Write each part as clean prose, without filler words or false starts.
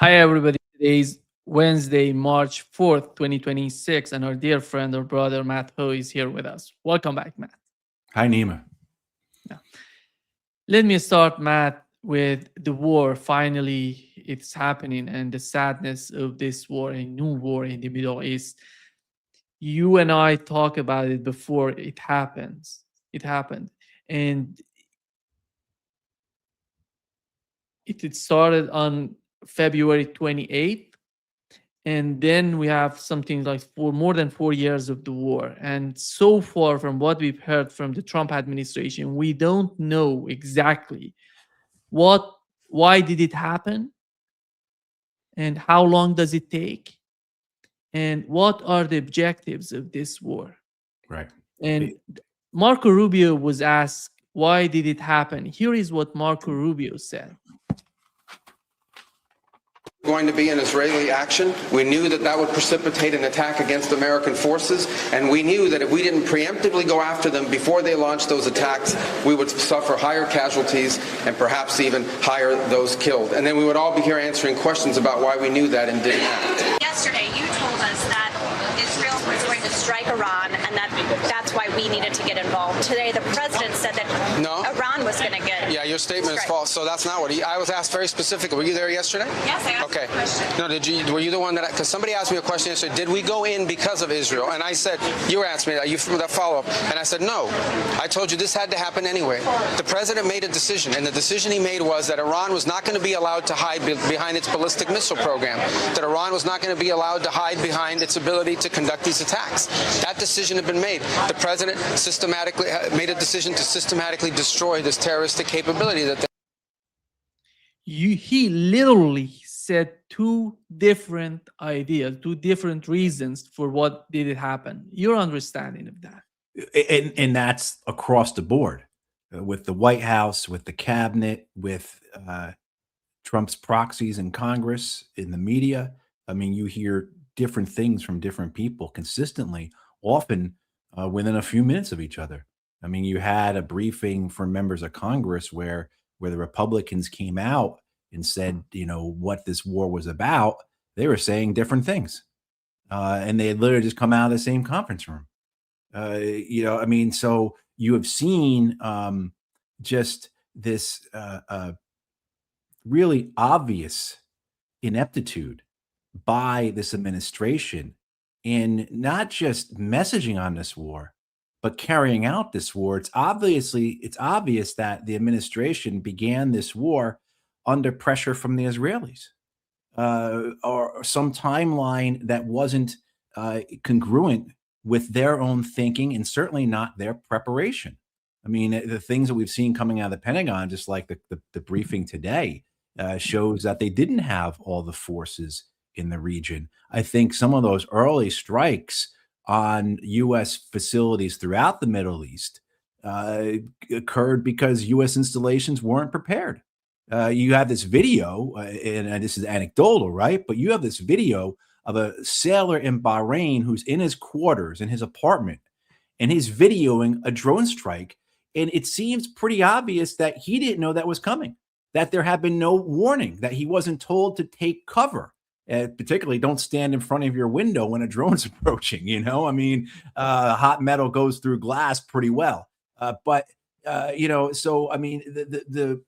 Hi, everybody. Today's Wednesday, March 4th, 2026, and our dear friend or brother Matt Ho is here with us. Welcome back, Matt. Hi, Nima. Yeah. Let me start, Matt, with the war. Finally, it's happening and the sadness of this war, a new war in the Middle East. You and I talk about it before it happens. It happened. And it started on February 28th. And then we have something like for more than 4 years of the war. And so far, from what we've heard from the Trump administration, we don't know exactly what, why did it happen, and how long does it take, and what are the objectives of this war. Right. And Marco Rubio was asked, why did it happen? Here is what Marco Rubio said. Going to be an Israeli action. We knew that that would precipitate an attack against American forces, and we knew that if we didn't preemptively go after them before they launched those attacks, we would suffer higher casualties and perhaps even higher those killed. And then we would all be here answering questions about why we knew that and didn't act. Yesterday, you told us that Israel was going to strike Iran, and that's why we needed to get involved. Today, the president said that Iran was going to get. Yeah, your statement is false. So that's not what I was asked very specifically. Were you there yesterday? Yes, I asked. Okay. A question. No, were you the one that? Because somebody asked me a question yesterday. Did we go in because of Israel? And I said, you were asking me that. You from that follow up, and I said no. I told you this had to happen anyway. The president made a decision, and the decision he made was that Iran was not going to be allowed to hide behind its ballistic missile program. That Iran was not going to be allowed to hide behind its ability to conduct these attacks. That decision had been made. The president systematically made a decision to systematically destroy this terroristic capability that. He literally said two different ideas, two different reasons for what did it happen. Your understanding of that? And that's across the board with the White House, with the cabinet, with Trump's proxies in Congress, in the media. I mean, you hear different things from different people consistently, often within a few minutes of each other. I mean, you had a briefing from members of Congress where the Republicans came out and said, what this war was about. They were saying different things. And they had literally just come out of the same conference room. I mean, so you have seen just this really obvious ineptitude by this administration in not just messaging on this war, but carrying out this war. It's obvious that the administration began this war under pressure from the Israelis, or some timeline that wasn't congruent with their own thinking and certainly not their preparation. I mean, the things that we've seen coming out of the Pentagon, just like the briefing today, shows that they didn't have all the forces in the region. I think some of those early strikes on U.S. facilities throughout the Middle East occurred because U.S. installations weren't prepared. You have this video, and this is anecdotal, right? But you have this video of a sailor in Bahrain who's in his quarters, in his apartment, and he's videoing a drone strike. And it seems pretty obvious that he didn't know that was coming, that there had been no warning, that he wasn't told to take cover. Particularly, don't stand in front of your window when a drone's approaching. I mean, hot metal goes through glass pretty well. So I mean, the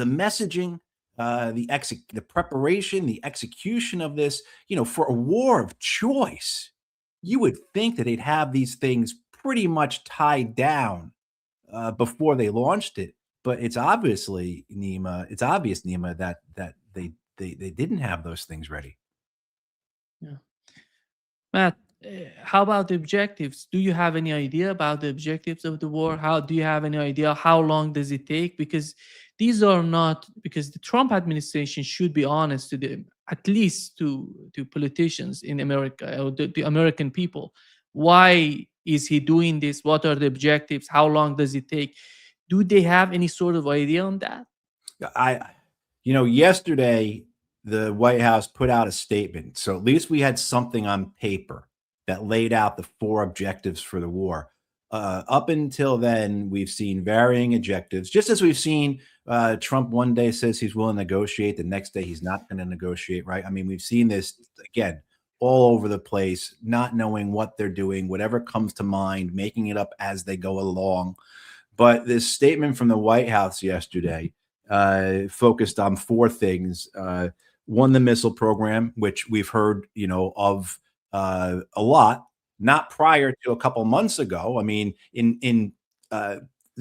messaging, the preparation, the execution of this, for a war of choice, you would think that they'd have these things pretty much tied down before they launched it. But it's obvious, Nima, that they didn't have those things ready. Yeah. Matt, how about the objectives? Do you have any idea about the objectives of the war? Do you have any idea how long does it take? Because these are not, because the Trump administration should be honest to them, at least to politicians in America, or the American people. Why is he doing this? What are the objectives? How long does it take? Do they have any sort of idea on that? Yesterday, the White House put out a statement. So at least we had something on paper that laid out the four objectives for the war. Up until then, we've seen varying objectives, just as we've seen Trump one day says he's willing to negotiate, the next day he's not going to negotiate, right? I mean, we've seen this again all over the place, not knowing what they're doing, whatever comes to mind, making it up as they go along. But this statement from the White House yesterday focused on four things. One, the missile program, which we've heard, of a lot, not prior to a couple months ago. I mean, in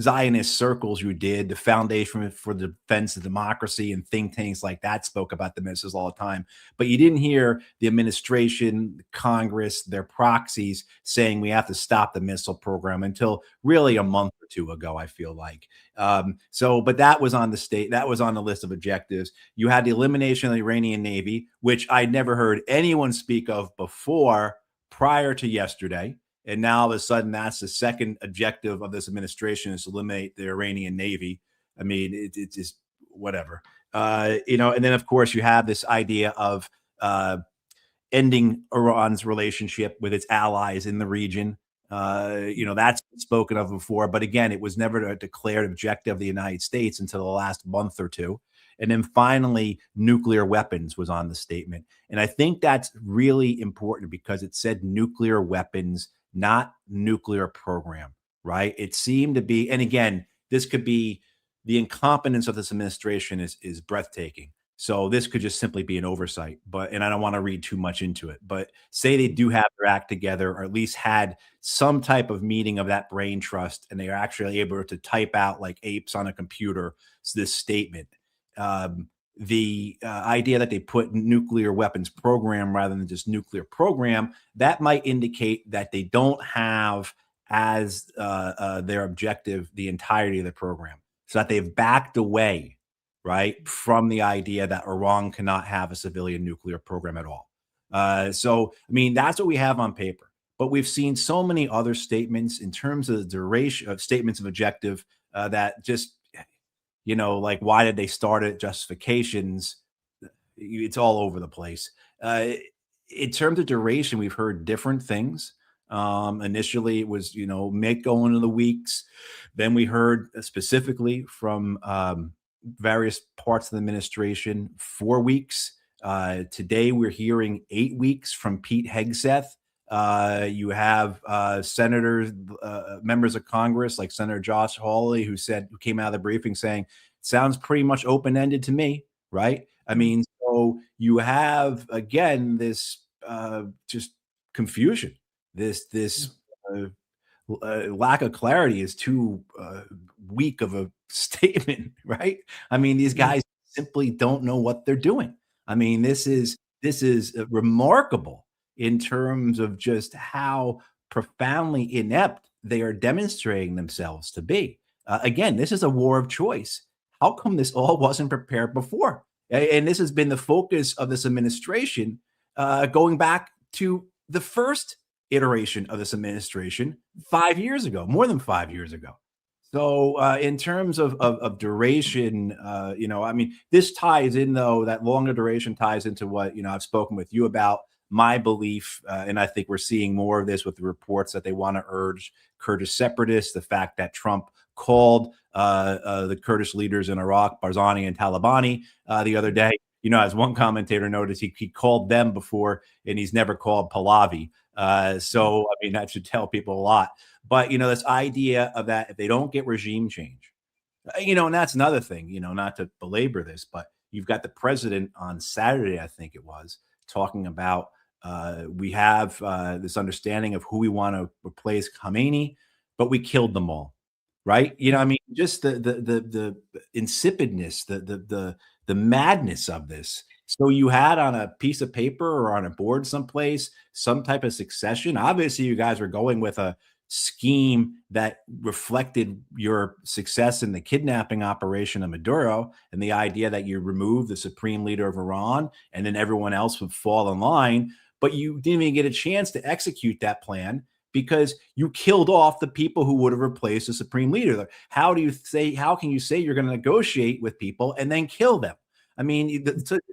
Zionist circles, you did. The Foundation for the Defense of Democracy and think tanks like that spoke about the missiles all the time. But you didn't hear the administration, Congress, their proxies saying we have to stop the missile program until really a month or two ago, I feel like. But that was on the list of objectives. You had the elimination of the Iranian Navy, which I never heard anyone speak of before prior to yesterday. And now all of a sudden, that's the second objective of this administration, is to eliminate the Iranian Navy. I mean, it's just whatever. And then, of course, you have this idea of ending Iran's relationship with its allies in the region. That's been spoken of before. But again, it was never a declared objective of the United States until the last month or two. And then finally, nuclear weapons was on the statement. And I think that's really important because it said nuclear weapons, not nuclear program, right? It seemed to be, and again, this could be the incompetence of this administration is breathtaking. So this could just simply be an oversight, and I don't want to read too much into it, but say they do have their act together, or at least had some type of meeting of that brain trust, and they are actually able to type out like apes on a computer this statement. The idea that they put nuclear weapons program rather than just nuclear program, that might indicate that they don't have as their objective the entirety of the program, so that they've backed away, right, from the idea that Iran cannot have a civilian nuclear program at all. I mean, that's what we have on paper. But we've seen so many other statements in terms of the duration of statements of objective that just, like, why did they start it? Justifications. It's all over the place. In terms of duration, we've heard different things. Initially, it was, make go into the weeks. Then we heard specifically from various parts of the administration 4 weeks. Today, we're hearing 8 weeks from Pete Hegseth. You have senators, members of Congress like Senator Josh Hawley, who came out of the briefing saying, sounds pretty much open-ended to me, right? I mean, so you have, again, this just confusion, this lack of clarity is too weak of a statement, right? I mean, these guys simply don't know what they're doing. I mean, this is remarkable in terms of just how profoundly inept they are demonstrating themselves to be. Again, this is a war of choice. How come this all wasn't prepared before? And this has been the focus of this administration going back to the first iteration of this administration 5 years ago, more than 5 years ago. So in terms of duration, I mean, this ties in, though, that longer duration ties into what, I've spoken with you about, my belief, and I think we're seeing more of this with the reports that they want to urge Kurdish separatists, the fact that Trump called the Kurdish leaders in Iraq, Barzani and Talabani, the other day. As one commentator noticed, he called them before, and he's never called Pahlavi. So, I mean, that should tell people a lot. But, this idea of that, if they don't get regime change, and that's another thing, not to belabor this, but you've got the president on Saturday, I think it was, talking about we have this understanding of who we want to replace Khamenei, but we killed them all. Right. I mean, just the insipidness, the madness of this. So you had on a piece of paper or on a board someplace some type of succession. Obviously, you guys were going with a scheme that reflected your success in the kidnapping operation of Maduro and the idea that you remove the supreme leader of Iran and then everyone else would fall in line. But you didn't even get a chance to execute that plan because you killed off the people who would have replaced the supreme leader. How can you say you're going to negotiate with people and then kill them? I mean,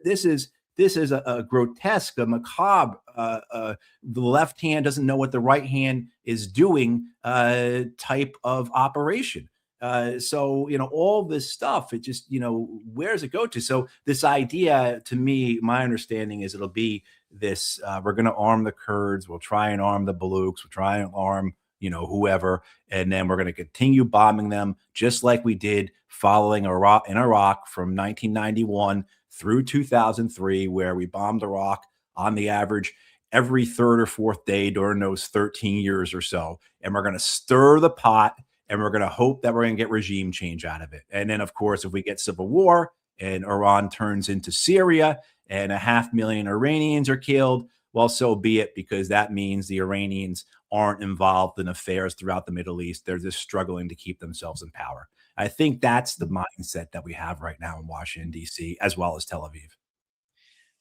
this is a grotesque, a macabre, the left hand doesn't know what the right hand is doing type of operation. So, all this stuff, it just, where does it go to? So this idea, to me, my understanding is it'll be this, we're going to arm the Kurds. We'll try and arm the Baluchs. We'll try and arm, whoever. And then we're going to continue bombing them just like we did following Iraq from 1991 through 2003, where we bombed Iraq on the average every third or fourth day during those 13 years or so. And we're going to stir the pot, and we're going to hope that we're going to get regime change out of it. And then, of course, if we get civil war and Iran turns into Syria and 500,000 Iranians are killed, well, so be it, because that means the Iranians aren't involved in affairs throughout the Middle East. They're just struggling to keep themselves in power. I think that's the mindset that we have right now in Washington, D.C., as well as Tel Aviv.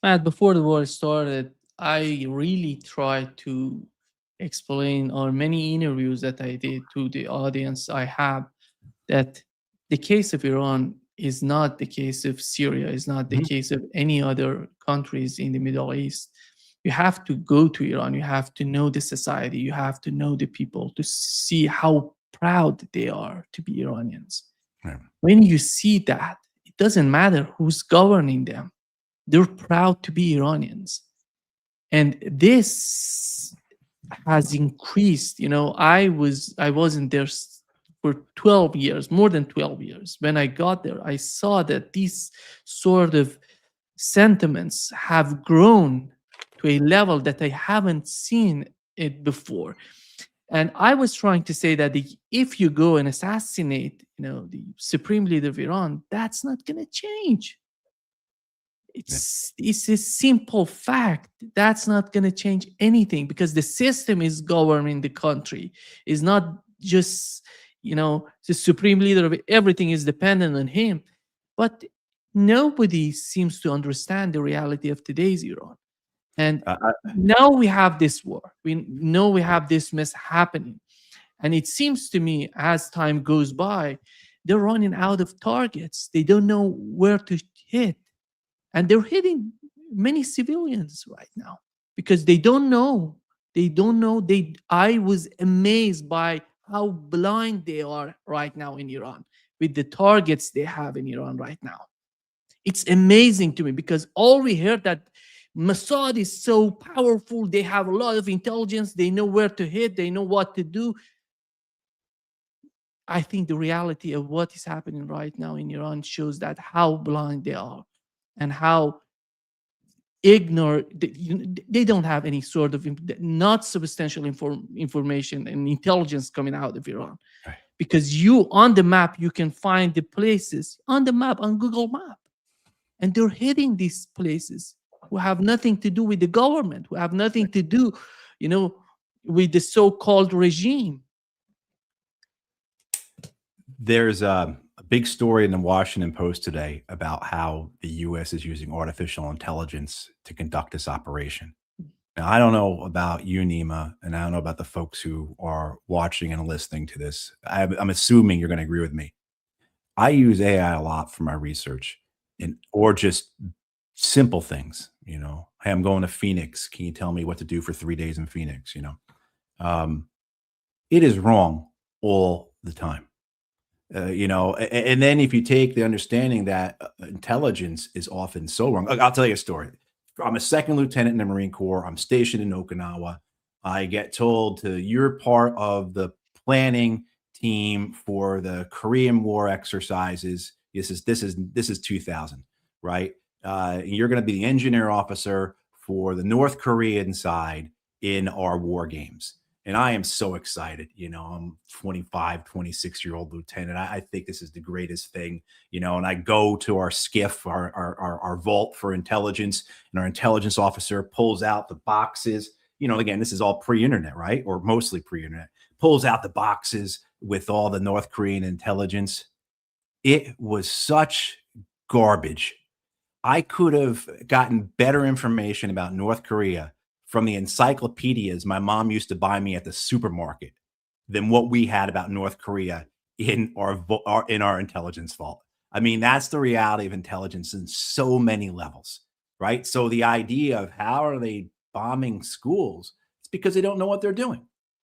Matt, before the war started, I really tried to explain on many interviews that I did to the audience I have that the case of Iran is not the case of Syria, is not the case of any other countries in the Middle East. You have to go to Iran, you have to know the society, you have to know the people to see how proud they are to be Iranians. Yeah. When you see that, it doesn't matter who's governing them. They're proud to be Iranians. And this has increased. I wasn't there for 12 years, more than 12 years. When I got there, I saw that these sort of sentiments have grown to a level that I haven't seen it before. And I was trying to say that if you go and assassinate, the supreme leader of Iran, that's not going to change. It's a simple fact. That's not going to change anything, because the system is governing the country. It's not just, the supreme leader of everything is dependent on him. But nobody seems to understand the reality of today's Iran. And now we have this war. We know we have this mess happening. And it seems to me, as time goes by, they're running out of targets. They don't know where to hit. And they're hitting many civilians right now because they don't know. I was amazed by how blind they are right now in Iran with the targets they have in Iran right now. It's amazing to me, because all we heard that Mossad is so powerful. They have a lot of intelligence. They know where to hit. They know what to do. I think the reality of what is happening right now in Iran shows that how blind they are and how ignorant. They don't have any sort of not substantial information and intelligence coming out of Iran. Right. Because on the map, you can find the places on the map, on Google Map. And they're hitting these places who have nothing to do with the government, who have nothing to do, with the so-called regime. There's a big story in the Washington Post today about how the U.S. is using artificial intelligence to conduct this operation. Now, I don't know about you, Nima, and I don't know about the folks who are watching and listening to this. I'm assuming you're going to agree with me. I use AI a lot for my research, or just simple things. Hey, I'm going to Phoenix. Can you tell me what to do for 3 days in Phoenix? It is wrong all the time. And then if you take the understanding that intelligence is often so wrong. I'll tell you a story. I'm a second lieutenant in the Marine Corps. I'm stationed in Okinawa. I get told you're part of the planning team for the Korean War exercises. This is 2000, right? You're going to be the engineer officer for the North Korean side in our war games. And I am so excited. I'm 25, 26-year-old lieutenant. I think this is the greatest thing, and I go to our skiff, our vault for intelligence, and our intelligence officer pulls out the boxes. Again, this is all pre-internet, right? Or mostly pre-internet. Pulls out the boxes with all the North Korean intelligence. It was such garbage. I could have gotten better information about North Korea from the encyclopedias my mom used to buy me at the supermarket than what we had about North Korea in our intelligence vault. I mean, that's the reality of intelligence in so many levels, right? So the idea of how are they bombing schools, it's because they don't know what they're doing.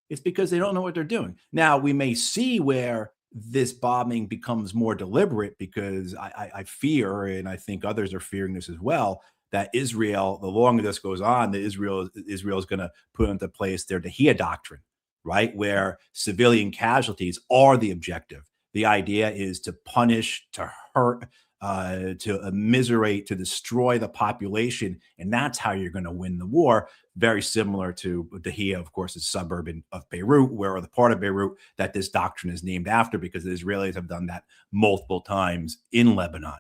It's because they don't know what they're doing. Now, we may see where this bombing becomes more deliberate, because I fear, and I think others are fearing this as well, that Israel, the longer this goes on, that Israel is going to put into place their Dahia doctrine, right, where civilian casualties are the objective. The idea is to punish, to hurt, to immiserate, to destroy the population, and that's how you're going to win the war. Very similar to Dahia, of course, is a suburb of Beirut, where the part of Beirut that this doctrine is named after, because the Israelis have done that multiple times in Lebanon.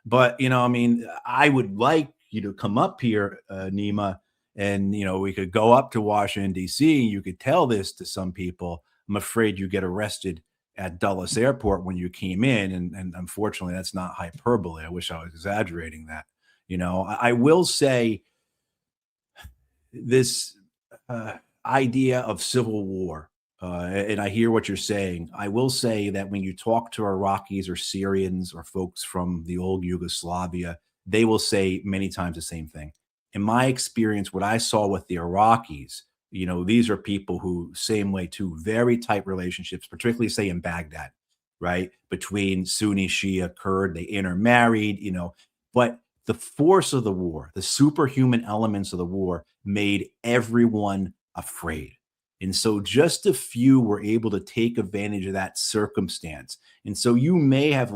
But, I mean, I would like you to come up here, Nima, and, we could go up to Washington, D.C., and you could tell this to some people. I'm afraid you get arrested at Dulles Airport when you came in. And unfortunately, that's not hyperbole. I wish I was exaggerating that. I will say this idea of civil war, and I hear what you're saying. I will say that when you talk to Iraqis or Syrians or folks from the old Yugoslavia, they will say many times the same thing. In my experience, what I saw with the Iraqis, these are people who, same way too, very tight relationships, particularly say in Baghdad, right? Between Sunni, Shia, Kurd, they intermarried, but the force of the war, the superhuman elements of the war made everyone afraid. And so just a few were able to take advantage of that circumstance. And so you may have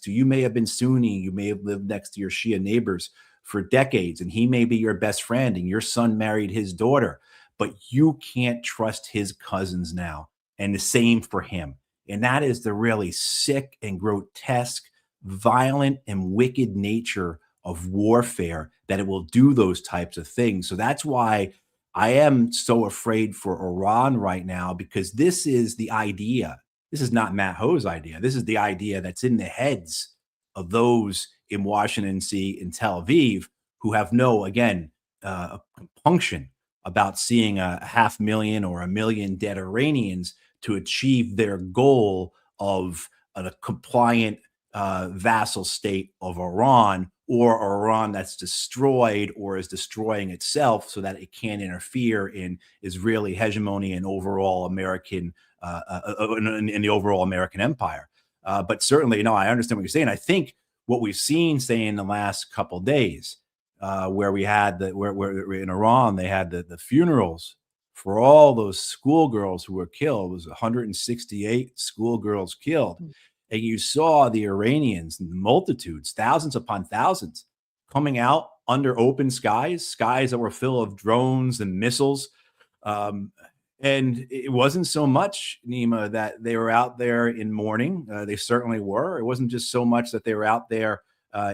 you may have been Sunni, you may have lived next to your Shia neighbors for decades, and he may be your best friend, and your son married his daughter, but you can't trust his cousins now. And the same for him. And that is the really sick and grotesque, violent and wicked nature of warfare, that it will do those types of things. So that's why I am so afraid for Iran right now, because this is the idea. This is not Matt Ho's idea. This is the idea that's in the heads of those in Washington, D.C., and Tel Aviv, who have no, again, compunction about seeing 500,000 or 1 million dead Iranians to achieve their goal of a compliant vassal state of Iran, or Iran that's destroyed or is destroying itself so that it can't interfere in Israeli hegemony and overall American in the overall American empire. But certainly, no, I understand what you're saying. I think what we've seen, say, in the last couple of days, where we had where in Iran they had the funerals for all those schoolgirls who were killed. It was 168 schoolgirls killed. And you saw the Iranians, multitudes, thousands upon thousands, coming out under open skies that were full of drones and missiles. And it wasn't so much, Nima, that they were out there in mourning. They certainly were. It wasn't just so much that they were out there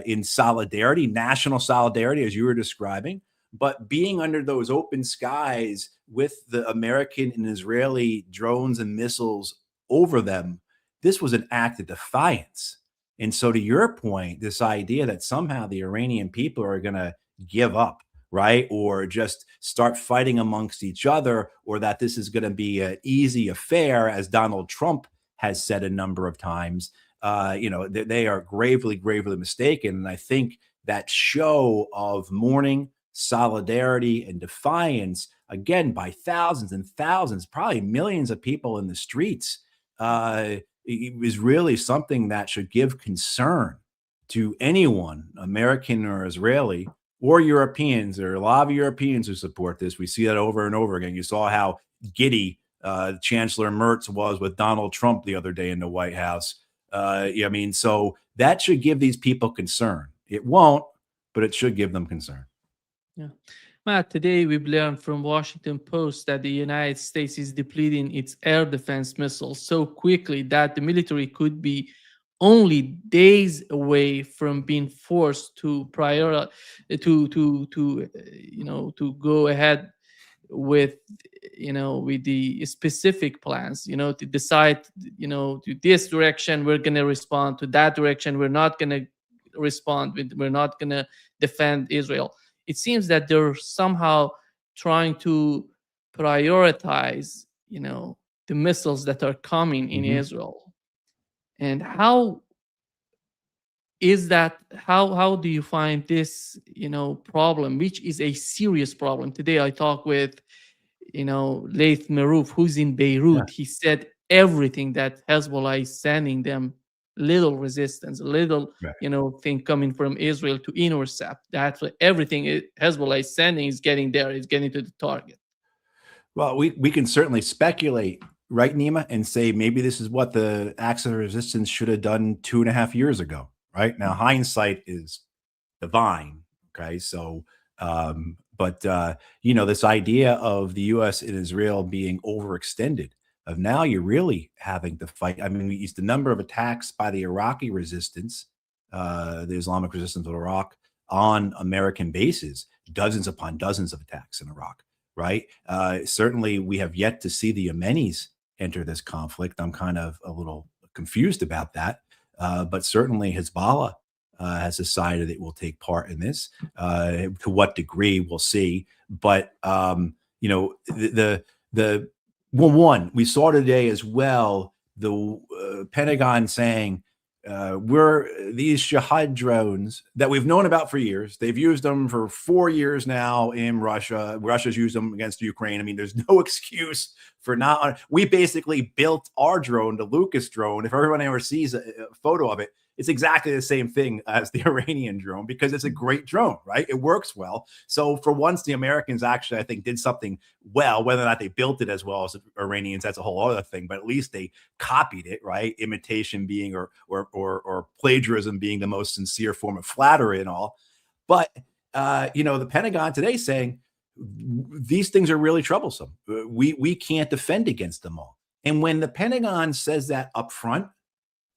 in solidarity, national solidarity, as you were describing, but being under those open skies with the American and Israeli drones and missiles over them. This was an act of defiance. And so, to your point, this idea that somehow the Iranian people are going to give up, right? Or just start fighting amongst each other, or that this is going to be an easy affair, as Donald Trump has said a number of times, they are gravely, gravely mistaken. And I think that show of mourning, solidarity, and defiance, again, by thousands and thousands, probably millions of people in the streets, is really something that should give concern to anyone, American or Israeli or Europeans. There are a lot of Europeans who support this. We see that over and over again. You saw how giddy Chancellor Merz was with Donald Trump the other day in the White House. So that should give these people concern. It won't, but it should give them concern. Yeah. Matt, today we've learned from Washington Post that the United States is depleting its air defense missiles so quickly that the military could be only days away from being forced to to go ahead with with the specific plans, to decide, to this direction we're going to respond, to that direction we're not going to respond with, we're not going to defend Israel. It seems that they're somehow trying to prioritize, the missiles that are coming in Israel. And how is that? How do you find this, problem, which is a serious problem? Today I talked with, Laith Marouf, who's in Beirut. Yeah. He said everything that Hezbollah is sending them, little resistance, little Right. thing coming from Israel to intercept. That's what everything Hezbollah is sending is getting there, is getting to the target. Well, we can certainly speculate, right, Nima, and say maybe this is what the acts of resistance should have done 2.5 years ago. Right now, hindsight is divine. Okay, so but this idea of the U.S. and Israel being overextended, of now you're really having to fight. I mean, we used the number of attacks by the Iraqi resistance, the Islamic resistance of Iraq, on American bases, dozens upon dozens of attacks in Iraq. Right. Certainly, we have yet to see the Yemenis enter this conflict. I'm kind of a little confused about that. But certainly, Hezbollah has decided it will take part in this. To what degree, we'll see. But the one we saw today as well, the Pentagon saying we're these Shahad drones that we've known about for years. They've used them for 4 years now in Russia. Russia's used them against Ukraine. I mean, there's no excuse for not. We basically built our drone, the Lucas drone. If everyone ever sees a photo of it, it's exactly the same thing as the Iranian drone because it's a great drone, right? It works well. So for once, the Americans actually, I think, did something well. Whether or not they built it as well as the Iranians, that's a whole other thing. But at least they copied it, right? Imitation being or plagiarism being the most sincere form of flattery and all. But the Pentagon today saying these things are really troublesome. We can't defend against them all. And when the Pentagon says that up front,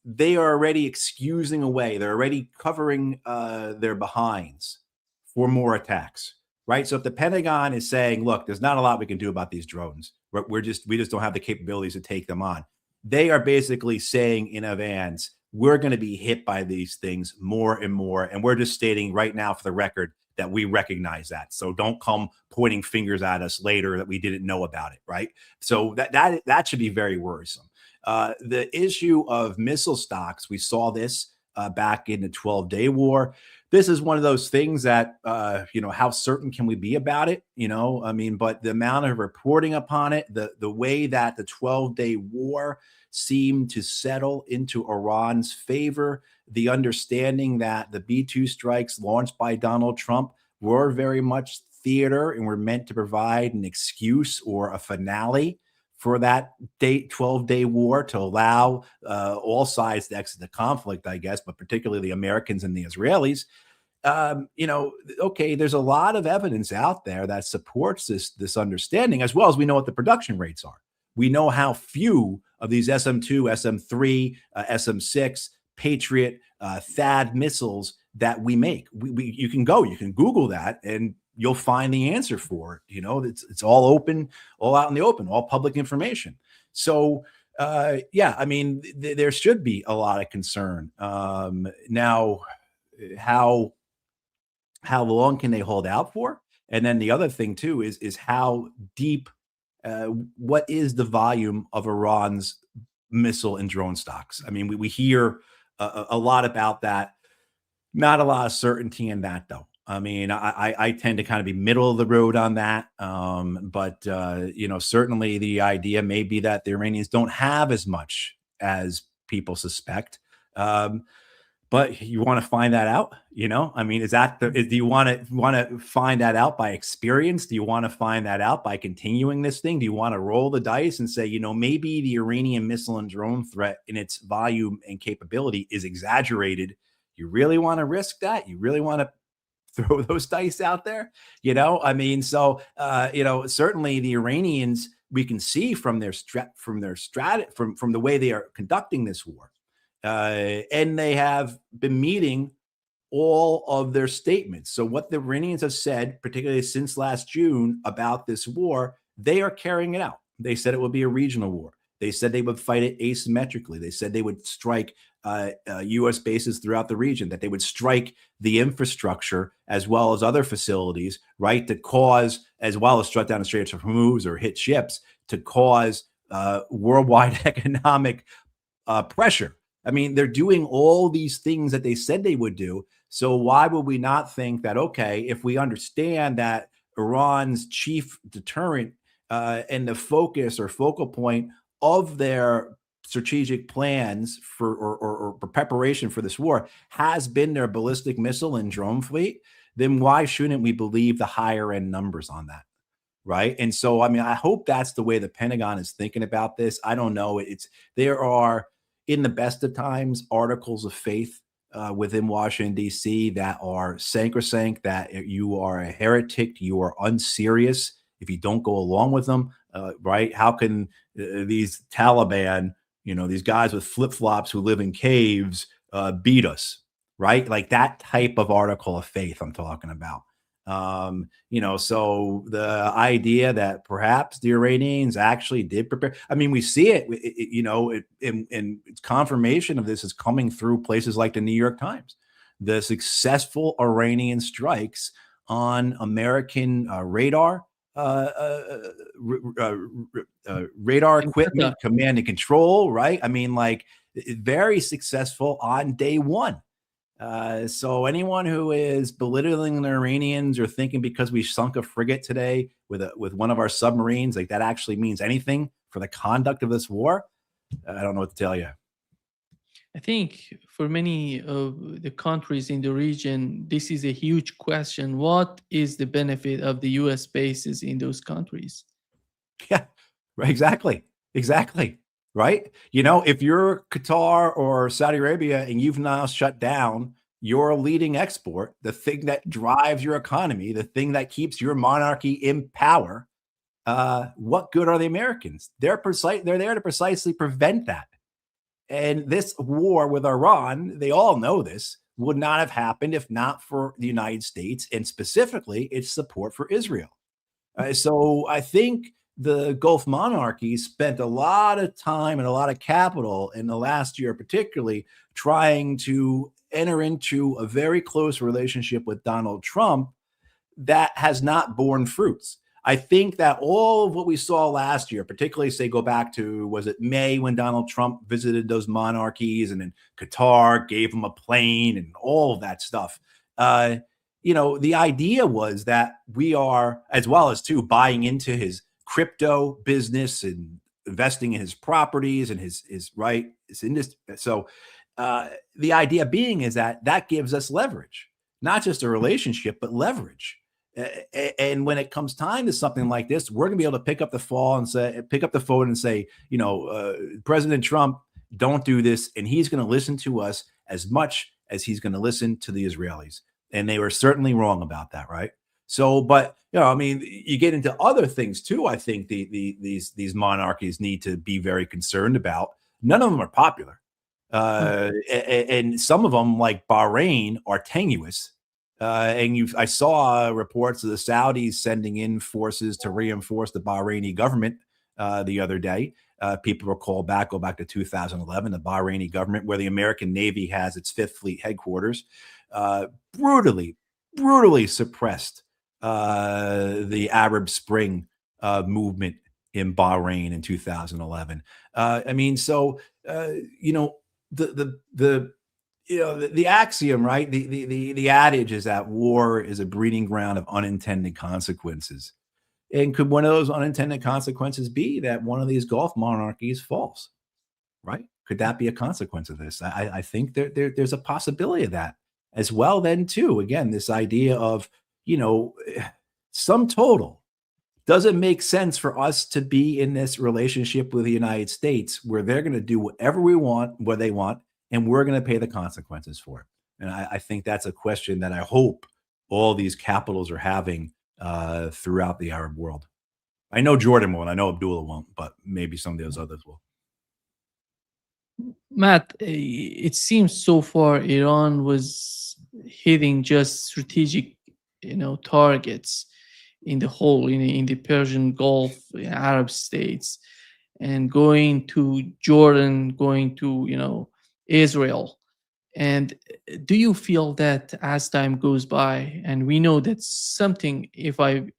they are already excusing away. They're already covering their behinds for more attacks, right? So if the Pentagon is saying, "Look, there's not a lot we can do about these drones. We just don't have the capabilities to take them on," they are basically saying in advance, "We're going to be hit by these things more and more, and we're just stating right now for the record that we recognize that. So don't come pointing fingers at us later that we didn't know about it," right? So that should be very worrisome. The issue of missile stocks, we saw this back in the 12-day war. This is one of those things that, how certain can we be about it? But the amount of reporting upon it, the way that the 12-day war seemed to settle into Iran's favor, the understanding that the B-2 strikes launched by Donald Trump were very much theater and were meant to provide an excuse or a finale for that 12-day war to allow all sides to exit the conflict, I guess, but particularly the Americans and the Israelis. Okay, there's a lot of evidence out there that supports this understanding, as well as we know what the production rates are. We know how few of these SM-2, SM-3, SM-6, Patriot, THAAD missiles that we make. You can Google that and you'll find the answer for it. It's all open, all out in the open, all public information. So, there should be a lot of concern. Now, how long can they hold out for? And then the other thing too is how deep. What is the volume of Iran's missile and drone stocks? I mean, we hear a lot about that. Not a lot of certainty in that, though. I mean, I tend to kind of be middle of the road on that. But certainly the idea may be that the Iranians don't have as much as people suspect. But you want to find that out, I mean, do you want to find that out by experience? Do you want to find that out by continuing this thing? Do you want to roll the dice and say, maybe the Iranian missile and drone threat in its volume and capability is exaggerated? You really want to risk that? You really want to throw those dice out there? Certainly the Iranians, we can see from the way they are conducting this war. And they have been meeting all of their statements. So what the Iranians have said, particularly since last June about this war, they are carrying it out. They said it would be a regional war. They said they would fight it asymmetrically. They said they would strike U.S. bases throughout the region, that they would strike the infrastructure as well as other facilities, right, to cause, as well as shut down the Straits of Hormuz or hit ships, to cause worldwide economic pressure. I mean, they're doing all these things that they said they would do. So why would we not think that, okay, if we understand that Iran's chief deterrent and the focus or focal point of their strategic plans for or preparation for this war has been their ballistic missile and drone fleet, then why shouldn't we believe the higher end numbers on that? Right. And so, I mean, I hope that's the way the Pentagon is thinking about this. I don't know. There are, in the best of times, articles of faith within Washington, D.C. that are sacrosanct, that you are a heretic, you are unserious if you don't go along with them. Right. How can these Taliban, these guys with flip flops who live in caves beat us? Right. Like that type of article of faith I'm talking about. So the idea that perhaps the Iranians actually did prepare. I mean, we see it, and it's confirmation of this is coming through places like the New York Times. The successful Iranian strikes on American radar, radar In Qatar. equipment, command and control, right? I mean, like very successful on day one. So anyone who is belittling the Iranians or thinking because we sunk a frigate today with one of our submarines, like that actually means anything for the conduct of this war, I don't know what to tell you. I think for many of the countries in the region, this is a huge question. What is the benefit of the US bases in those countries? Yeah, right. Exactly. Right. If you're Qatar or Saudi Arabia and you've now shut down your leading export, the thing that drives your economy, the thing that keeps your monarchy in power, what good are the Americans? They're there to precisely prevent that. And this war with Iran, they all know this, would not have happened if not for the United States and specifically its support for Israel. So I think the Gulf monarchies spent a lot of time and a lot of capital in the last year, particularly trying to enter into a very close relationship with Donald Trump that has not borne fruits. I think that all of what we saw last year, particularly say go back to, was it May when Donald Trump visited those monarchies and then Qatar gave him a plane and all of that stuff. The idea was that we are, as well as too, buying into his crypto business and investing in his properties and his industry. So the idea being is that gives us leverage, not just a relationship, but leverage. And when it comes time to something like this, we're going to be able to pick up the phone and say, President Trump, don't do this. And he's going to listen to us as much as he's going to listen to the Israelis. And they were certainly wrong about that. Right. So, but, you get into other things too. I think these monarchies need to be very concerned about. None of them are popular. And some of them, like Bahrain, are tenuous. I saw reports of the Saudis sending in forces to reinforce the Bahraini government the other day. People recall go back to 2011, the Bahraini government, where the American Navy has its Fifth Fleet headquarters, brutally suppressed the Arab Spring movement in Bahrain in 2011. The axiom, right? The adage is that war is a breeding ground of unintended consequences. And could one of those unintended consequences be that one of these Gulf monarchies falls? Right? Could that be a consequence of this? I think there's a possibility of that as well. Then too, again, this idea of, sum total. Does it make sense for us to be in this relationship with the United States where they're going to do whatever we want, what they want, and we're going to pay the consequences for it? And I think that's a question that I hope all these capitals are having throughout the Arab world. I know Jordan won't. I know Abdullah won't, but maybe some of those others will. Matt, it seems so far Iran was hitting just strategic, targets in the whole, in the Persian Gulf, Arab states, and going to Jordan, going to, Israel. And do you feel that as time goes by, and we know that something, in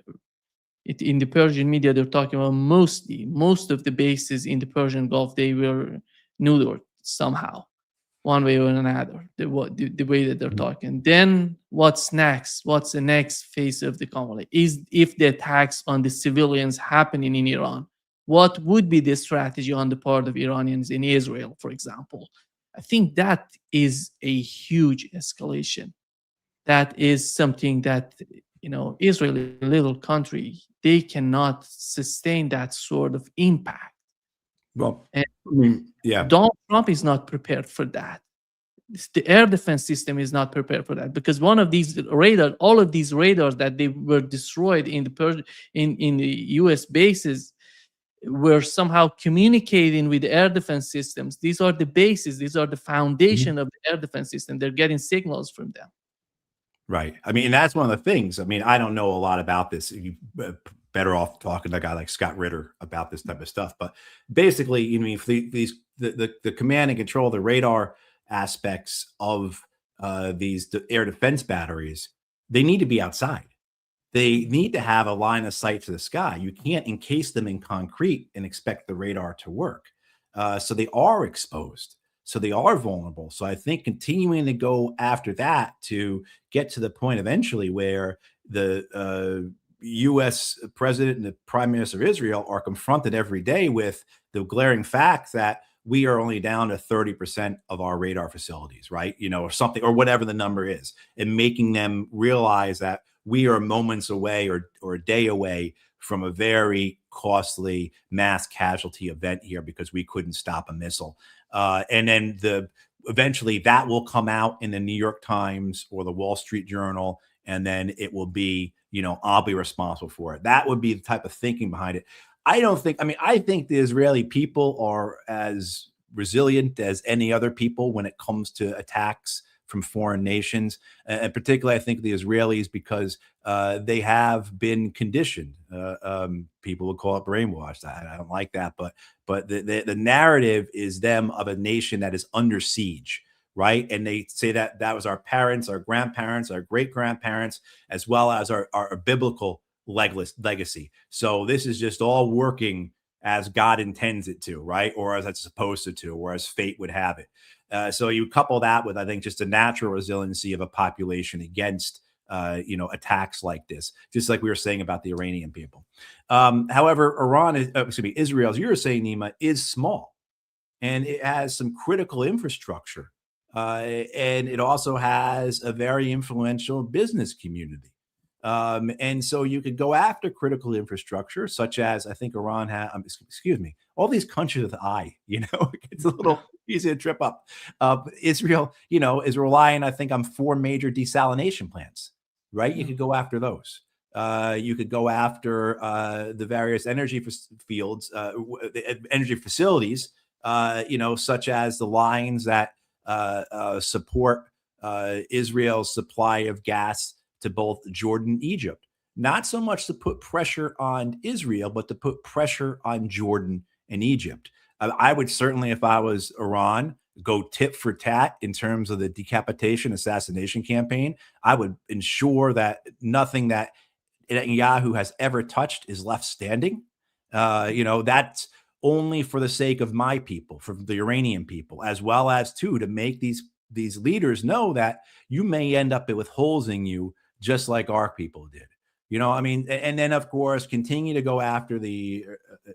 the Persian media, they're talking about most of the bases in the Persian Gulf, they were neutered somehow, one way or another, the way that they're talking. Then what's next? What's the next phase of the conflict? Is if the attacks on the civilians happening in Iran, what would be the strategy on the part of Iranians in Israel, for example. I think that is a huge escalation. That is something that, Israel is a little country. They cannot sustain that sort of impact. Well, And I mean, yeah. Donald Trump is not prepared for that. The air defense system is not prepared for that, because one of these radar, all of these radars that they were destroyed in the U.S. bases were somehow communicating with the air defense systems. These are the bases. These are the foundation of the air defense system. They're getting signals from them. Right. I mean, that's one of the things. I mean, I don't know a lot about this. You better off talking to a guy like Scott Ritter about this type of stuff. But basically, if the command and control, the radar aspects of these air defense batteries, they need to be outside. They need to have a line of sight to the sky. You can't encase them in concrete and expect the radar to work. So they are exposed. So they are vulnerable. So I think continuing to go after that to get to the point eventually where the U.S. president and the prime minister of Israel are confronted every day with the glaring fact that we are only down to 30% of our radar facilities, right? Or something, or whatever the number is, and making them realize that we are moments away or a day away from a very costly mass casualty event here because we couldn't stop a missile. And then eventually that will come out in the New York Times or the Wall Street Journal, and then it will be, I'll be responsible for it. That would be the type of thinking behind it. I think the Israeli people are as resilient as any other people when it comes to attacks from foreign nations, and particularly I think the Israelis, because they have been conditioned. People would call it brainwashed. I don't like that, but the narrative is them of a nation that is under siege, right? And they say that was our parents, our grandparents, our great grandparents, as well as our biblical legacy. So this is just all working as God intends it to, right? Or as it's supposed to, or as fate would have it. So you couple that with, I think, just a natural resiliency of a population against, attacks like this, just like we were saying about the Iranian people. However, Israel, as you were saying, Nima, is small, and it has some critical infrastructure, and it also has a very influential business community. And so you could go after critical infrastructure, such as I think Iran has, all these countries with I, it's a little easy to trip up. Israel, is relying, I think, on 4 major desalination plants, right? You could go after those. You could go after the various energy fields, energy facilities, such as the lines that support Israel's supply of gas to both Jordan and Egypt. Not so much to put pressure on Israel, but to put pressure on Jordan and Egypt. I would certainly, if I was Iran, go tit for tat in terms of the decapitation assassination campaign. I would ensure that nothing that Netanyahu has ever touched is left standing. That's only for the sake of my people, for the Iranian people, as well as to make these leaders know that you may end up with holes in you, just like our people did. And then of course continue to go after the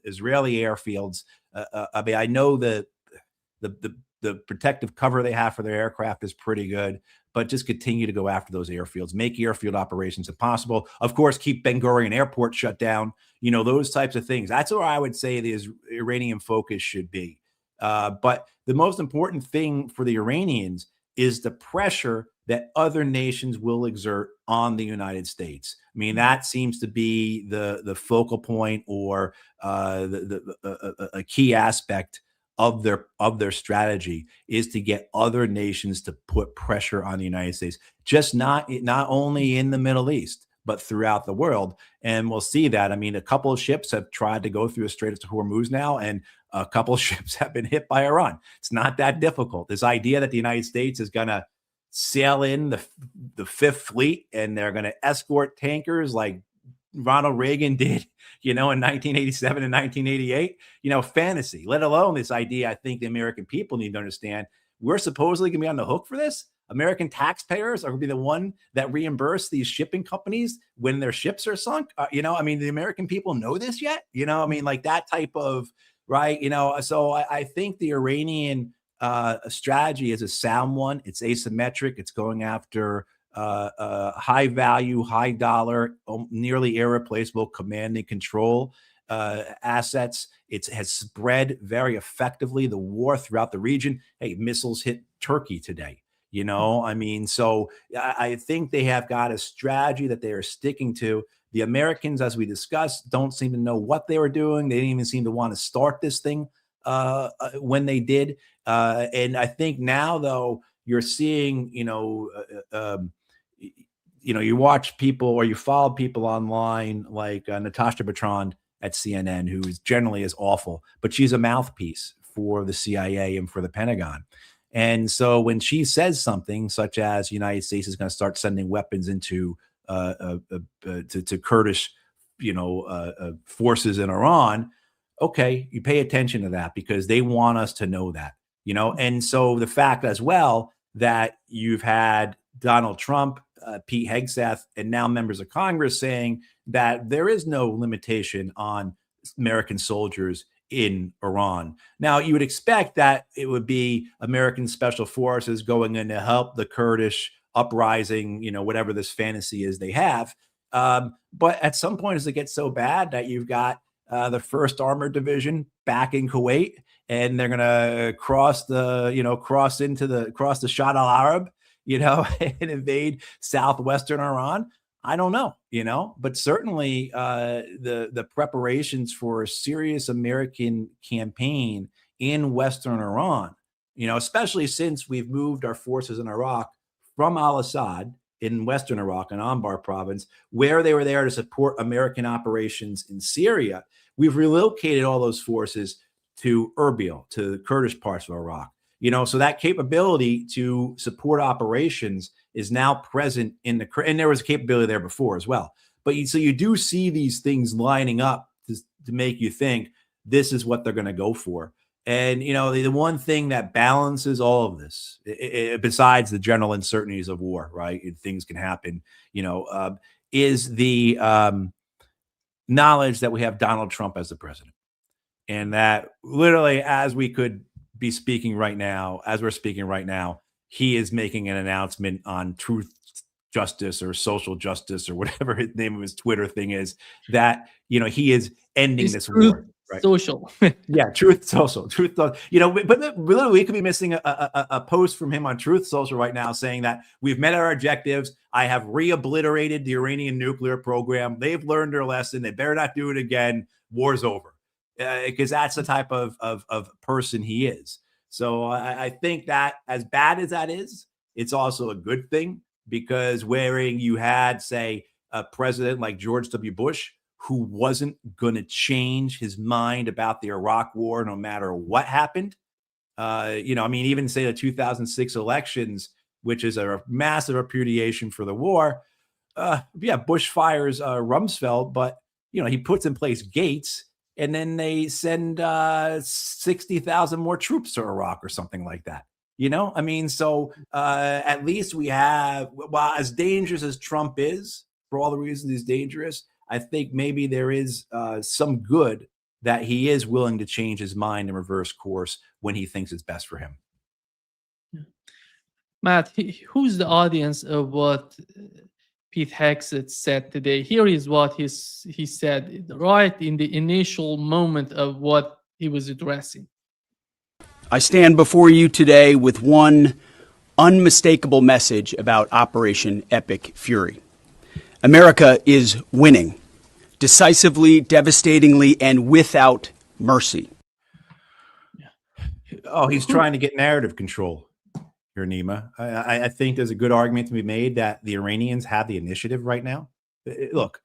Israeli airfields. I know the protective cover they have for their aircraft is pretty good, but just continue to go after those airfields, make airfield operations impossible. Of course, keep Ben Gurion Airport shut down. Those types of things. That's where I would say the Iranian focus should be. But the most important thing for the Iranians is the pressure that other nations will exert on the United States. I mean, that seems to be the focal point, or a key aspect of their strategy, is to get other nations to put pressure on the United States, just not only in the Middle East, but throughout the world. And we'll see that. I mean, a couple of ships have tried to go through the Strait of Hormuz now, and a couple of ships have been hit by Iran. It's not that difficult. This idea that the United States is going to sail in the Fifth Fleet and they're going to escort tankers like Ronald Reagan did, in 1987 and 1988, fantasy, let alone this idea. I think the American people need to understand we're supposedly going to be on the hook for this. American taxpayers are going to be the one that reimburse these shipping companies when their ships are sunk. I mean, the American people know this yet? I mean, like that type of, right? So I think the Iranian strategy is a sound one. It's asymmetric. It's going after high value, high dollar, nearly irreplaceable command and control assets. It has spread very effectively the war throughout the region. Hey, missiles hit Turkey today. I mean, so I think they have got a strategy that they are sticking to. The Americans, as we discussed, don't seem to know what they were doing. They didn't even seem to want to start this thing when they did. And I think now, though, you're seeing, you watch people or you follow people online like Natasha Bertrand at CNN, who is generally is awful, but she's a mouthpiece for the CIA and for the Pentagon. And so when she says something such as the United States is going to start sending weapons into to Kurdish, forces in Iran, okay, you pay attention to that because they want us to know that, And so the fact as well that you've had Donald Trump, Pete Hegseth, and now members of Congress saying that there is no limitation on American soldiers in Iran. Now, you would expect that it would be American special forces going in to help the Kurdish uprising, whatever this fantasy is they have. But at some point, as it gets so bad that you've got the 1st Armored Division back in Kuwait, and they're going to cross the Shah al-Arab, and invade southwestern Iran. I don't know, but certainly the preparations for a serious American campaign in Western Iran, especially since we've moved our forces in Iraq from al-Assad in Western Iraq and Anbar province, where they were there to support American operations in Syria. We've relocated all those forces to Erbil, to the Kurdish parts of Iraq. So that capability to support operations is now present and there was a capability there before as well. But so you do see these things lining up to make you think this is what they're going to go for. And, the one thing that balances all of this, besides the general uncertainties of war, right? Things can happen, is the knowledge that we have Donald Trump as the president. And that literally, as we're speaking right now, he is making an announcement on Truth, Justice, or Social Justice, or whatever his name of his Twitter thing is, that, he is ending this war. Right? Social. Yeah, Truth Social. But literally we could be missing a post from him on Truth Social right now saying that we've met our objectives. I have re-obliterated the Iranian nuclear program. They've learned their lesson. They better not do it again. War's over. Because that's the type of person he is. So I think that as bad as that is, it's also a good thing, because wherein you had, say, a president like George W. Bush, who wasn't going to change his mind about the Iraq war no matter what happened. Even say the 2006 elections, which is a massive repudiation for the war. Bush fires Rumsfeld, but, he puts in place Gates. And then they send 60,000 more troops to Iraq or something like that. So at least we have, while as dangerous as Trump is, for all the reasons he's dangerous, I think maybe there is some good that he is willing to change his mind and reverse course when he thinks it's best for him. Matt, who's the audience of what Pete Hegseth said today? Here is what he said right in the initial moment of what he was addressing. I stand before you today with one unmistakable message about Operation Epic Fury. America is winning, decisively, devastatingly, and without mercy. Oh, he's trying to get narrative control here, Nima. I think there's a good argument to be made that the Iranians have the initiative right now. Look,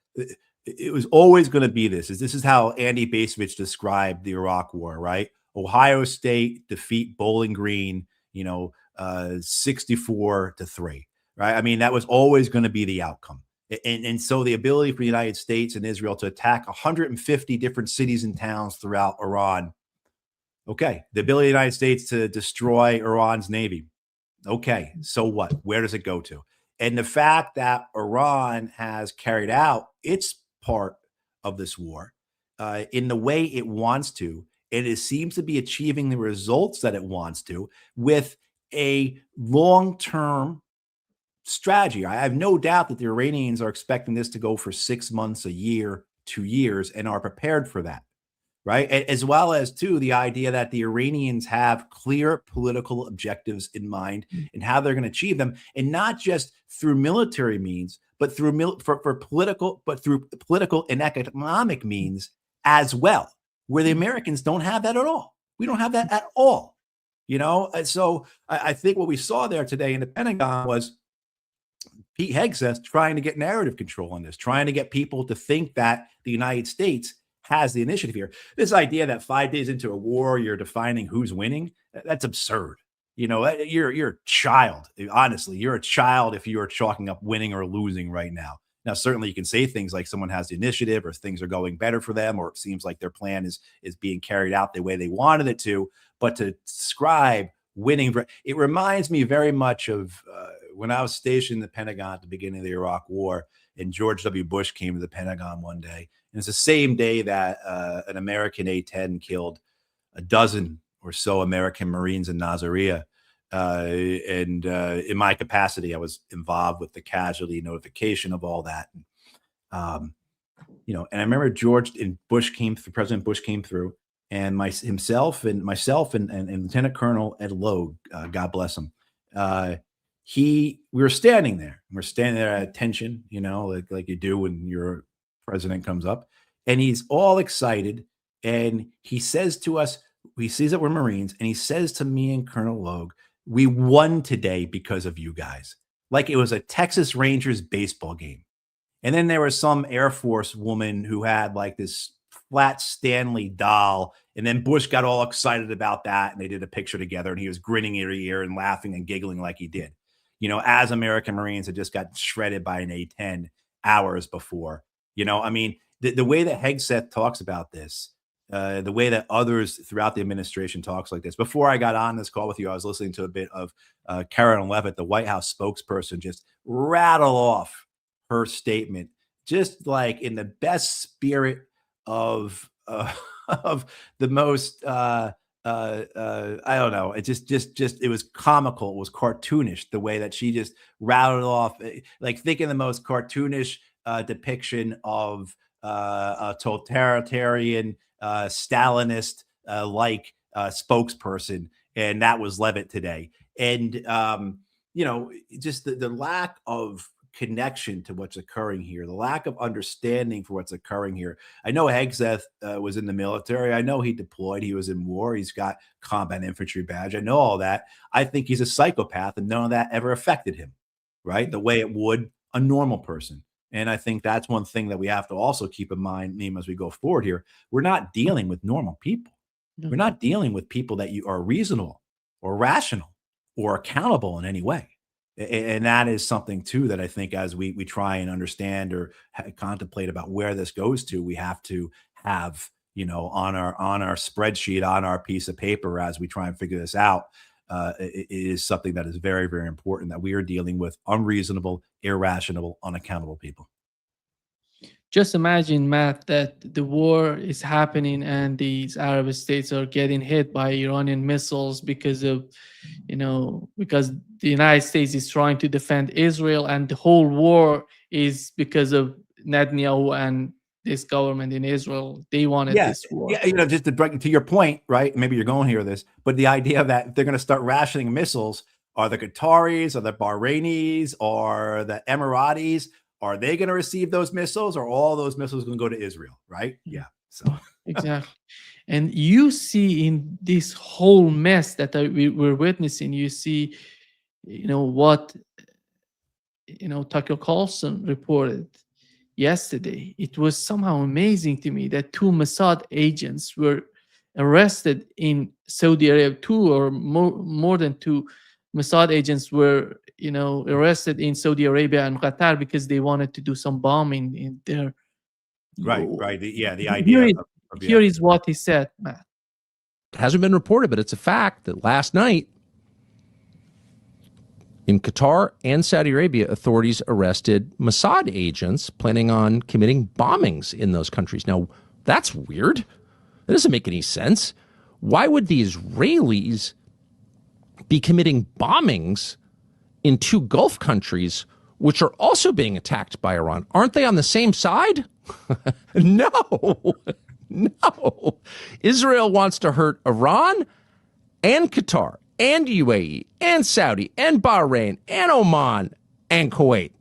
it was always going to be this. This is how Andy Basevich described the Iraq War, right? Ohio State defeat Bowling Green, 64-3, right? I mean, that was always going to be the outcome. And so the ability for the United States and Israel to attack 150 different cities and towns throughout Iran. Okay. The ability of the United States to destroy Iran's navy. Okay, so what? Where does it go to? And the fact that Iran has carried out its part of this war in the way it wants to, and it seems to be achieving the results that it wants to with a long-term strategy. I have no doubt that the Iranians are expecting this to go for 6 months, a year, 2 years, and are prepared for that, right? As well as, too, the idea that the Iranians have clear political objectives in mind and how they're going to achieve them, and not just through military means, but through political and economic means as well, where the Americans don't have that at all. We don't have that at all, And so I think what we saw there today in the Pentagon was Pete Hegseth trying to get narrative control on this, trying to get people to think that the United States has the initiative here. This idea that 5 days into a war, you're defining who's winning, that's absurd. You're a child. Honestly, you're a child if you are chalking up winning or losing right now. Now, certainly you can say things like someone has the initiative or things are going better for them, or it seems like their plan is being carried out the way they wanted it to. But to describe winning, it reminds me very much of when I was stationed in the Pentagon at the beginning of the Iraq War, and George W. Bush came to the Pentagon one day. And it's the same day that an American A-10 killed a dozen or so American Marines in Nasiriyah. And in my capacity, I was involved with the casualty notification of all that. And I remember President Bush came through, and myself and Lieutenant Colonel Ed Logue, God bless him. We were standing there. We're standing there at attention, like you do when your president comes up, and he's all excited. And he says to us, he sees that we're Marines, and he says to me and Colonel Logue, "We won today because of you guys." Like it was a Texas Rangers baseball game. And then there was some Air Force woman who had like this flat Stanley doll. And then Bush got all excited about that. And they did a picture together, and he was grinning ear to ear and laughing and giggling like he did, as American Marines had just got shredded by an A-10 hours before. The way that Hegseth talks about this, the way that others throughout the administration talks like this. Before I got on this call with you, I was listening to a bit of Karen Levitt, the White House spokesperson, just rattle off her statement, just like in the best spirit of the most I don't know. It just it was comical. It was cartoonish the way that she just rattled off, like thinking the most cartoonish depiction of a totalitarian Stalinist like spokesperson, and that was Levitt today. And just the lack of connection to what's occurring here, the lack of understanding for what's occurring here. I know Hegseth was in the military. I know he deployed. He was in war. He's got combat infantry badge. I know all that. I think he's a psychopath, and none of that ever affected him, right? The way it would a normal person. And I think that's one thing that we have to also keep in mind, Neem, as we go forward here. We're not dealing with normal people. No. We're not dealing with people that you are reasonable or rational or accountable in any way. And that is something, too, that I think as we try and understand or contemplate about where this goes to, we have to have, on our spreadsheet, on our piece of paper, as we try and figure this out. It is something that is very, very important, that we are dealing with unreasonable, irrational, unaccountable people. Just imagine, Matt, that the war is happening and these Arab states are getting hit by Iranian missiles because because the United States is trying to defend Israel, and the whole war is because of Netanyahu and this government in Israel. They wanted this war. Yeah, just to bring to your point, right? Maybe you're going here with this, but the idea that they're going to start rationing missiles, are the Qataris, are the Bahrainis, or the Emiratis, are they going to receive those missiles, or all those missiles going to go to Israel, right? Yeah. So exactly. And you see in this whole mess that we're witnessing, you see, what, Tucker Carlson reported yesterday. It was somehow amazing to me that 2 Mossad agents were arrested in Saudi Arabia. 2 or more than 2 Mossad agents were, arrested in Saudi Arabia and Qatar because they wanted to do some bombing in there. Right. The idea. Here is what he said, Matt. It hasn't been reported, but it's a fact that last night In Qatar and Saudi Arabia, authorities arrested Mossad agents planning on committing bombings in those countries. Now, that's weird. That doesn't make any sense. Why would the Israelis be committing bombings in two Gulf countries, which are also being attacked by Iran? Aren't they on the same side? No, no. Israel wants to hurt Iran and Qatar and UAE and Saudi and Bahrain and Oman and Kuwait.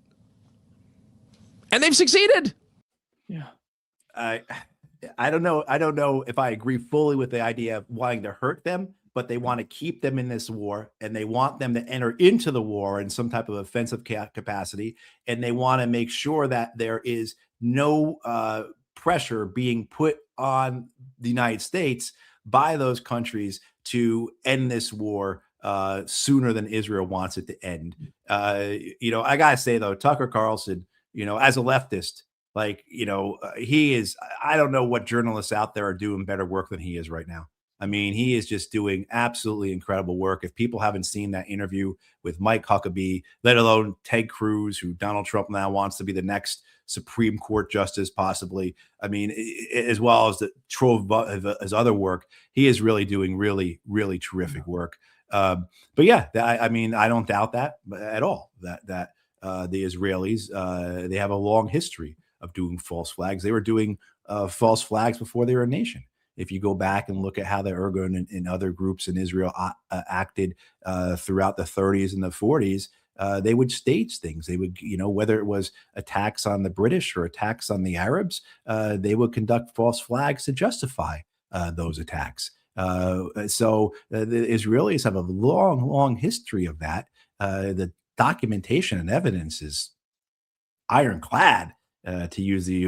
And they've succeeded. Yeah. I don't know. I don't know if I agree fully with the idea of wanting to hurt them, but they want to keep them in this war, and they want them to enter into the war in some type of offensive capacity, and they want to make sure that there is no pressure being put on the United States by those countries to end this war sooner than Israel wants it to end. I gotta say though, Tucker Carlson, as a leftist, he is. I don't know what journalists out there are doing better work than he is right now. I mean, he is just doing absolutely incredible work. If people haven't seen that interview with Mike Huckabee, let alone Ted Cruz, who Donald Trump now wants to be the next Supreme Court justice, possibly. I mean, as well as the trove of his other work, he is really doing really, really terrific work. But yeah, I mean, I don't doubt that at all. That the Israelis they have a long history of doing false flags. They were doing false flags before they were a nation. If you go back and look at how the Irgun and other groups in Israel acted throughout the 30s and the 40s, they would stage things. They would, whether it was attacks on the British or attacks on the Arabs, they would conduct false flags to justify those attacks. So the Israelis have a long, long history of that. The documentation and evidence is ironclad. To use the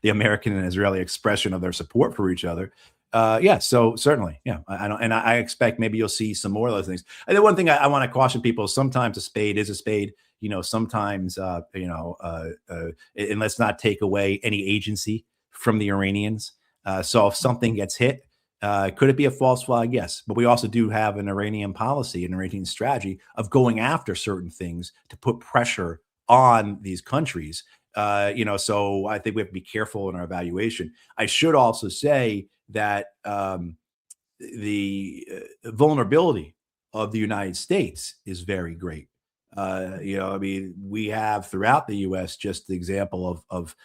the American and Israeli expression of their support for each other. So certainly, I expect maybe you'll see some more of those things. And the one thing I want to caution people is sometimes a spade is a spade. Sometimes, and let's not take away any agency from the Iranians. So if something gets hit, could it be a false flag? Yes. But we also do have an Iranian policy, an Iranian strategy of going after certain things to put pressure on these countries. So I think we have to be careful in our evaluation. I should also say that the vulnerability of the United States is very great. I mean, we have throughout the U.S. just the example of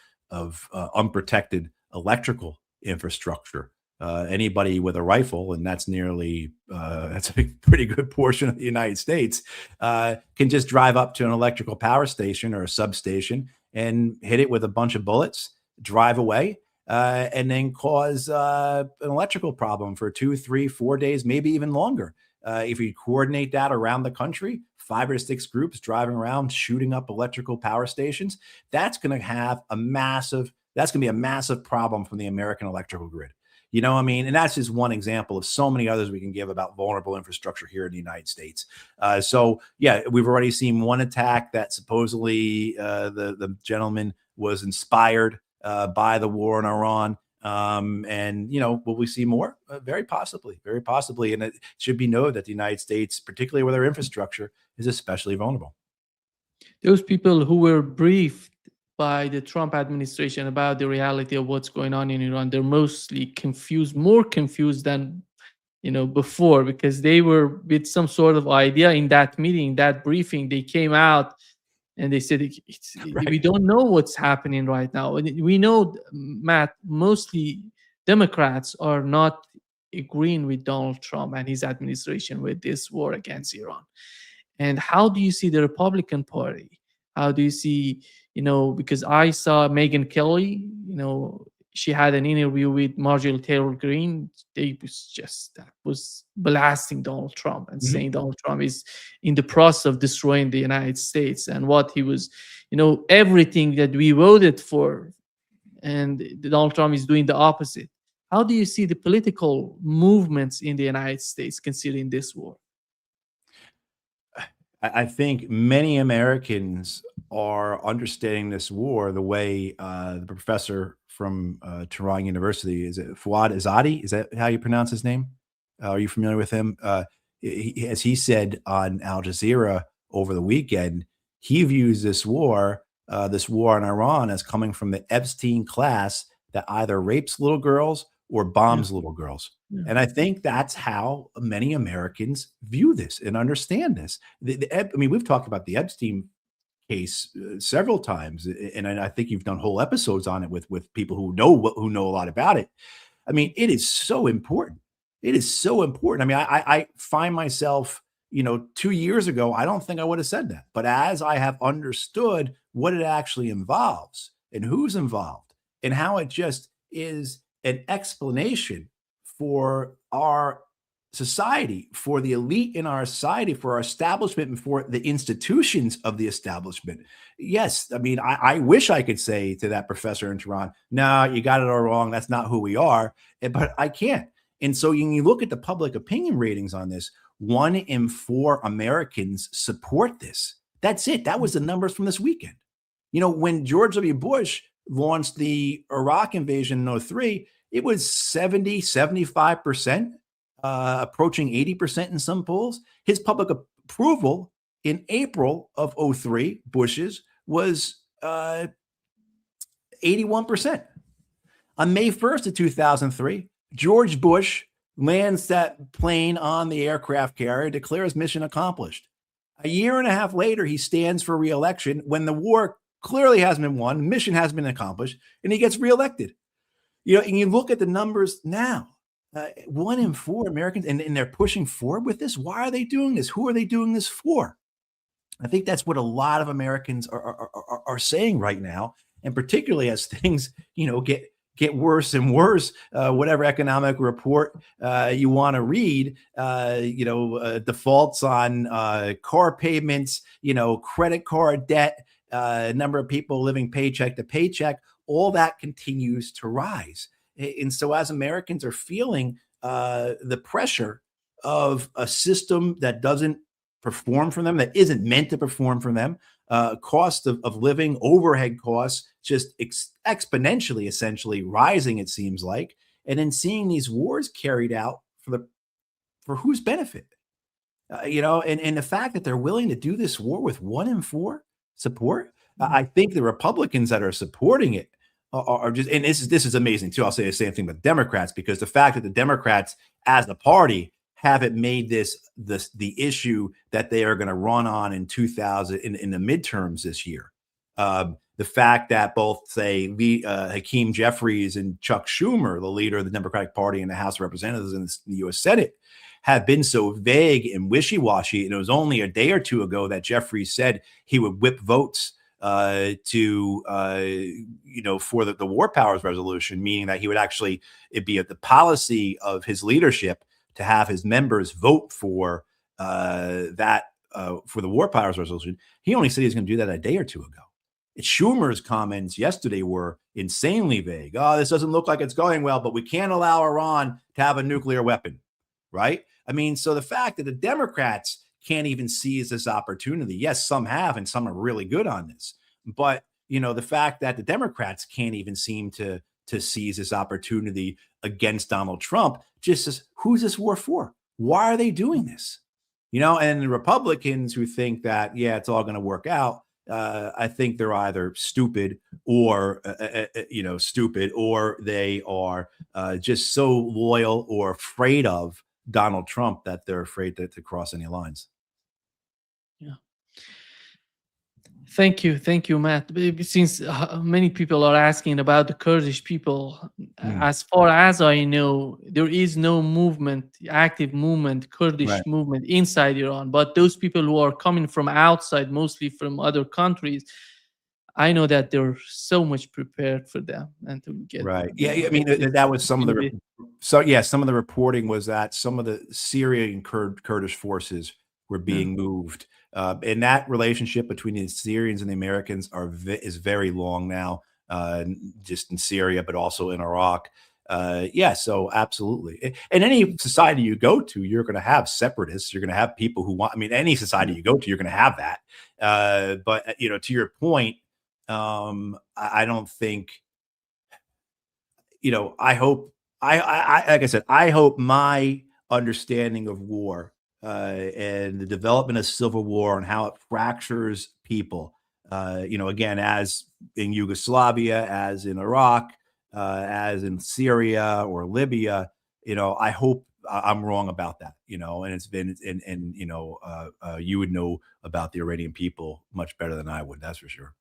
unprotected electrical infrastructure. Anybody with a rifle, and that's that's a pretty good portion of the United States, can just drive up to an electrical power station or a substation and hit it with a bunch of bullets, drive away, and then cause an electrical problem for 2, 3, 4 days, maybe even longer. If you coordinate that around the country, 5 or 6 groups driving around, shooting up electrical power stations, that's going to be a massive problem from the American electrical grid. You know what I mean? And that's just one example of so many others we can give about vulnerable infrastructure here in the United States. We've already seen one attack that supposedly the gentleman was inspired by the war in Iran. Will we see more? Very possibly. And it should be noted that the United States, particularly with our infrastructure, is especially vulnerable. Those people who were briefed by the Trump administration about the reality of what's going on in Iran, they're mostly confused, more confused than before, because they were with some sort of idea in that meeting, that briefing. They came out and they said, Right. we don't know what's happening right now. And we know, Matt, mostly Democrats are not agreeing with Donald Trump and his administration with this war against Iran. And how do you see the Republican Party? How do you see, because I saw Megyn Kelly, she had an interview with Marjorie Taylor Greene. That was blasting Donald Trump and saying Donald Trump is in the process of destroying the United States and what he was, everything that we voted for. And Donald Trump is doing the opposite. How do you see the political movements in the United States considering this war? I think many Americans are understanding this war the way the professor from Tehran University, is it Fouad Azadi? Is that how you pronounce his name? Are you familiar with him? As he said on Al Jazeera over the weekend, he views this war in Iran as coming from the Epstein class that either rapes little girls or Yeah. bombs little girls. Yeah. And I think that's how many Americans view this and understand this. I mean, we've talked about the Epstein case several times, and I think you've done whole episodes on it with people who know a lot about it. I mean, it is so important. It is so important. I mean, I find myself, 2 years ago, I don't think I would have said that. But as I have understood what it actually involves and who's involved and how it just is an explanation for our society, for the elite in our society, for our establishment, and for the institutions of the establishment. Yes, I mean, I wish I could say to that professor in Tehran, no, you got it all wrong. That's not who we are. But I can't. And so when you look at the public opinion ratings on this, 1 in 4 Americans support this. That's it. That was the numbers from this weekend. When George W. Bush launched the Iraq invasion in 03, it was 70, 75%. Approaching 80% in some polls. His public approval in April of 03, Bush's, was 81%. On May 1st of 2003, George Bush lands that plane on the aircraft carrier, declares mission accomplished. A year and a half later, he stands for re-election when the war clearly hasn't been won, mission has been accomplished, and he gets reelected. And you look at the numbers now. 1 in 4 Americans, and they're pushing forward with this. Why are they doing this? Who are they doing this for? I think that's what a lot of Americans are saying right now, and particularly as things, get worse and worse. Whatever economic report you want to read, defaults on car payments, credit card debt, number of people living paycheck to paycheck, all that continues to rise. And so as Americans are feeling the pressure of a system that doesn't perform for them, that isn't meant to perform for them, cost of living, overhead costs, just exponentially, essentially rising, it seems like, and then seeing these wars carried out for whose benefit? And the fact that they're willing to do this war with 1 in 4 support, I think the Republicans that are supporting it are just, and this is amazing too. I'll say the same thing with Democrats, because the fact that the Democrats as a party haven't made this the issue that they are going to run on in the midterms this year. The fact that both, say, Hakeem Jeffries and Chuck Schumer, the leader of the Democratic Party in the House of Representatives and the U.S. Senate, have been so vague and wishy-washy. And it was only a day or two ago that Jeffries said he would whip votes for the war powers resolution, meaning that he would actually, it'd be the policy of his leadership to have his members vote for for the war powers resolution. He only said he was going to do that a day or two ago. Schumer's comments yesterday were insanely vague. Oh, this doesn't look like it's going well, but we can't allow Iran to have a nuclear weapon, right? I mean, so the fact that the Democrats can't even seize this opportunity. Yes, some have, and some are really good on this. But, the fact that the Democrats can't even seem to seize this opportunity against Donald Trump just says, who's this war for? Why are they doing this? And the Republicans who think that, yeah, it's all going to work out, I think they're either stupid or they are just so loyal or afraid of Donald Trump that they're afraid to cross any lines. Yeah. Thank you, Matt. Since many people are asking about the Kurdish people, as far as I know, there is no active movement, Kurdish movement inside Iran. But those people who are coming from outside, mostly from other countries, I know that they're so much prepared for them and to get right. Yeah, I mean that was some of the reporting was that some of the Syrian Kurdish forces were being moved. And that relationship between the Syrians and the Americans is very long now, just in Syria, but also in Iraq. So absolutely. In any society you go to, you're going to have separatists. You're going to have people who want. I mean, any society you go to, you're going to have that. But to your point, I don't think. I hope. I like I said, I hope my understanding of war and the development of civil war and how it fractures people. Again, as in Yugoslavia, as in Iraq, as in Syria or Libya, I hope I'm wrong about that, and it's been, and you would know about the Iranian people much better than I would. That's for sure.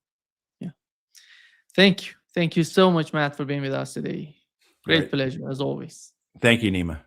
Yeah. Thank you. Thank you so much, Matt, for being with us today. Great Right. pleasure, as always. Thank you, Nima.